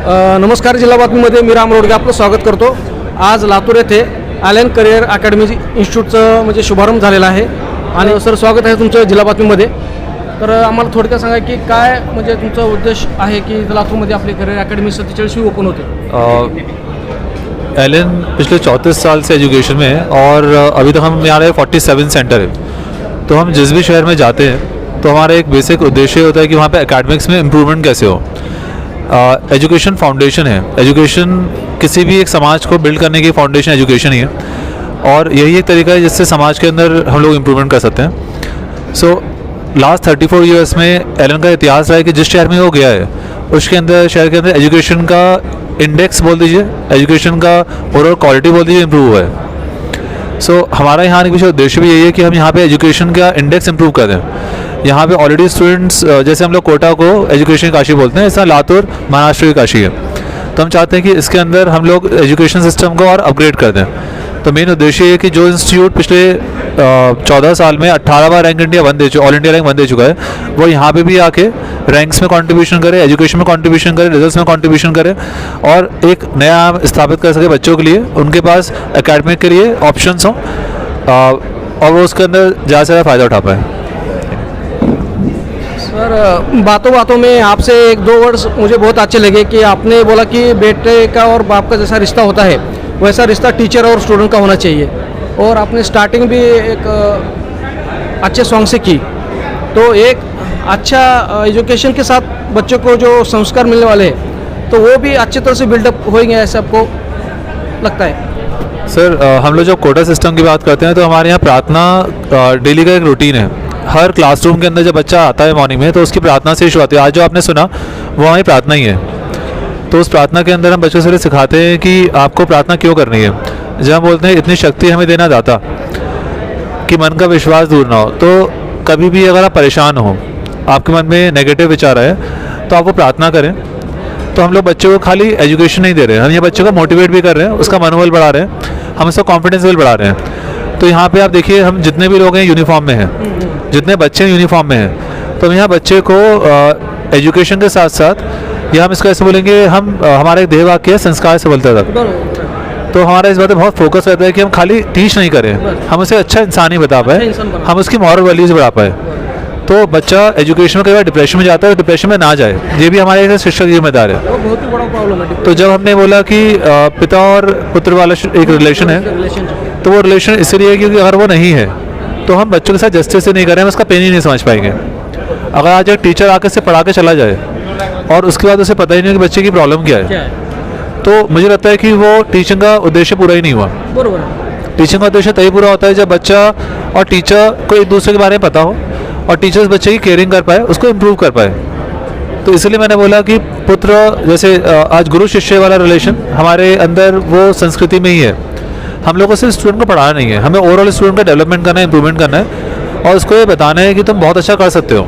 नमस्कार. जिल्हा बातमीमध्ये मी राम रोडगे आपलं स्वागत करतो. आज लातूर येथे ॲलन करिअर अकॅडमी इन्स्टिट्यूटचं म्हणजे शुभारंभ झालेला आहे. आणि सर स्वागत आहे तुमचं जिल्हा बातमीमध्ये. तर आम्हाला थोडक्यात सांगा की काय म्हणजे तुमचा उद्देश आहे की लातूरमध्ये आपली करिअर अकॅडमी 47वीं ओपन होते. एलन पिछले 34 साल से एजुकेशन में है और अभी तक हम यहाँ 47 सेंटर है. तो हम जिस भी शहर में जाते हैं तो हमारा एक बेसिक उद्देश्य होता है कि वहाँ पे एकेडमिक्स में इम्प्रूवमेंट कैसे हो. एजुकेशन फाउंडेशन है. एजुकेशन किसी भी एक समाज को बिल्ड करने की फाउंडेशन एजुकेशन ही है और यही एक तरीका है जिससे समाज के अंदर हम लोग इम्प्रूवमेंट कर सकते हैं. सो लास्ट 34 ईयर्स में एलन का इतिहास रहा है कि जिस शहर में वो गया है उसके अंदर शहर के अंदर एजुकेशन का इंडेक्स बोल दीजिए, एजुकेशन का ओवरऑल क्वालिटी बोल दीजिए, इम्प्रूव हुआ है. सो हमारा यहाँ आने के पीछे उद्देश्य भी यही है कि हम यहाँ पे एजुकेशन का इंडेक्स इम्प्रूव कर दें. यहाँ पे ऑलरेडी स्टूडेंट्स जैसे हम लोग कोटा को एजुकेशन काशी बोलते हैं, ऐसा लातूर महाराष्ट्र की काशी है. तो हम चाहते हैं कि इसके अंदर हम लोग एजुकेशन सिस्टम को और अपग्रेड कर दें. तो मेन उद्देश्य ये है कि जो इंस्टीट्यूट पिछले 14 साल में 18 बार rank India all India rank 1 दे चुका है, वो यहाँ पे भी आके रैंक्स में कंट्रीब्यूशन करे, एजुकेशन में कंट्रीब्यूशन करे, रिजल्ट्स में कंट्रीब्यूशन करे और एक नया स्थापित कर सके बच्चों के लिए. उनके पास एकेडमिक के लिए ऑप्शंस हों और वो उसके अंदर ज़्यादा से ज़्यादा फ़ायदा उठा पाए. सर बातों बातों में आपसे 1-2 वर्ड्स मुझे बहुत अच्छे लगे कि आपने बोला कि बेटे का और बाप का जैसा रिश्ता होता है वैसा रिश्ता टीचर और स्टूडेंट का होना चाहिए. और आपने स्टार्टिंग भी एक अच्छे सॉन्ग से की. तो एक अच्छा एजुकेशन के साथ बच्चों को जो संस्कार मिलने वाले हैं तो वो भी अच्छी तरह से बिल्डअप होंगे ऐसे आपको लगता है. सर हम लोग जब कोटा सिस्टम की बात करते हैं तो हमारे यहाँ प्रार्थना डेली का एक रूटीन है. हर क्लासरूम के अंदर जब बच्चा आता है मॉर्निंग में तो उसकी प्रार्थना से शुरू होती है. आज जो आपने सुना वो हमारी प्रार्थना ही है. तो उस प्रार्थना के अंदर हम बच्चों से सिखाते हैं कि आपको प्रार्थना क्यों करनी है. जब हम बोलते हैं इतनी शक्ति हमें देना दाता कि मन का विश्वास दूर ना हो, तो कभी भी अगर आप परेशान हो, आपके मन में नेगेटिव विचार आए तो आप वो प्रार्थना करें. तो हम लोग बच्चों को खाली एजुकेशन नहीं दे रहे हैं, हम ये बच्चों को मोटिवेट भी कर रहे हैं, उसका मनोबल बढ़ा रहे हैं, हम उसका कॉन्फिडेंस लेवल बढ़ा रहे हैं. तो यहाँ पे आप देखिए हम जितने भी लोग हैं यूनिफॉर्म में हैं, जितने बच्चे यूनिफॉर्म में हैं, तो हम यहाँ बच्चे को एजुकेशन के साथ साथ या हम इसको ऐसे बोलेंगे हमारा एक देह वाक्य है संस्कार से बोलते तक. तो हमारा इस बात में बहुत फोकस रहता है कि हम खाली टीच नहीं करें, हम उसे अच्छा इंसान ही बता पाए, हम उसकी मॉरल वैल्यूज बढ़ा पाए. तो बच्चा एजुकेशन में कई बार डिप्रेशन में जाता है, डिप्रेशन में ना जाए, ये भी हमारे शिक्षक की जिम्मेदार है. बहुत ही बड़ा प्रॉब्लम है. तो जब हमने बोला कि पिता और पुत्र वाला एक रिलेशन है, तो वो रिलेशन इसलिए है क्योंकि अगर वो नहीं है तो हम बच्चों के साथ जस्टिस से नहीं करें, हम उसका पेन ही नहीं समझ पाएंगे. अगर आज एक टीचर आकर से पढ़ा के चला जाए और उसके बाद उसे पता ही नहीं कि बच्चे की प्रॉब्लम क्या है, तो मुझे लगता है कि वो टीचिंग का उद्देश्य पूरा ही नहीं हुआ. टीचिंग का उद्देश्य तभी पूरा होता है जब बच्चा और टीचर को एक दूसरे के बारे में पता हो और टीचर्स बच्चे की केयरिंग कर पाए, उसको इम्प्रूव कर पाए. तो इसलिए मैंने बोला कि पुत्र जैसे आज गुरु शिष्य वाला रिलेशन हमारे अंदर वो संस्कृति में ही है. हम लोग को सिर्फ स्टूडेंट को पढ़ाना नहीं है, हमें ओवरऑल स्टूडेंट का डेवलपमेंट करना है, इंप्रूवमेंट करना है और उसको ये बताना है कि तुम बहुत अच्छा कर सकते हो.